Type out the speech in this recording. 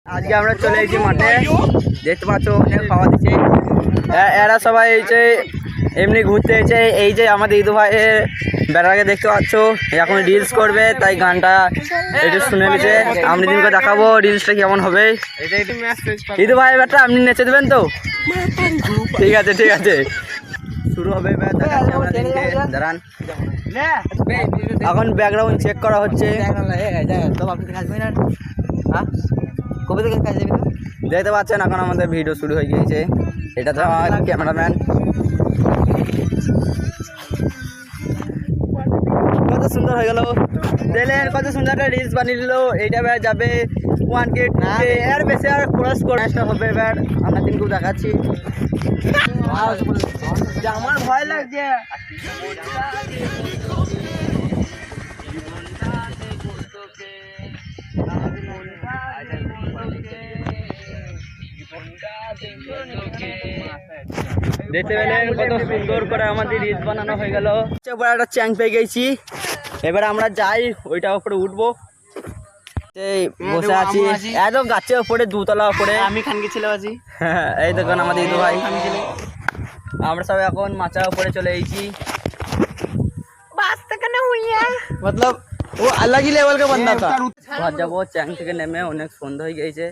আজকে আমরা চলে এসেছি মাঠে, দেখতে পাচ্ছ অনেক খাওয়া দিচ্ছে। এরা সবাই এই যে এমনি ঘুরতে এসেছে। এই যে আমাদের ইদু ভাইয়ের বেড়াকে দেখতে পাচ্ছ, এখন রিলস করবে, তাই গানটা একটু শুনে নিচ্ছে। আমি দিনকে দেখাবো রিলসটা কেমন হবে। ইদু ভাই ব্যাটা আপনি নেচে দেবেন তো? ঠিক আছে ঠিক আছে, শুরু হবে। দাঁড়ান, এখন ব্যাকগ্রাউন্ড চেক করা হচ্ছে। কবে থেকে কাজ যাবি? দেখতে পাচ্ছেন এখন আমাদের ভিডিও শুরু হয়ে গিয়েছে। এটা তো আমার ক্যামেরাম্যান। কত সুন্দর হয়ে গেল, দেখলেন কত সুন্দর একটা রিলস বানিয়ে দিল। এইটা এবার যাবে 1K 2K এর বেশি আর ক্রস করাটা হবে। এবার আমরা কিন্তু দেখাচ্ছি। আমার ভয় লাগছে। দেখতে পেলেন কত সুন্দর করে আমাদের রিলস বানানো হয়ে গেল। এবার একটা চ্যাং পেয়ে গেছি, এবার আমরা যাই ওইটার উপরে উঠবো। বসে আছি একদম গাছের উপরে, দুতলা উপরে। আমি খান গেছিলাম আছি। এই দেখুন আমাদের ইদু ভাই। আমরা সবাই এখন মাচার উপরে চলে এসেছি। মতলব ও अलग ही लेवल का बंदा था। ঘর যাবো, চ্যাং থেকে নেমে অনেক সন্ধ্যা হয়ে গিয়েছে।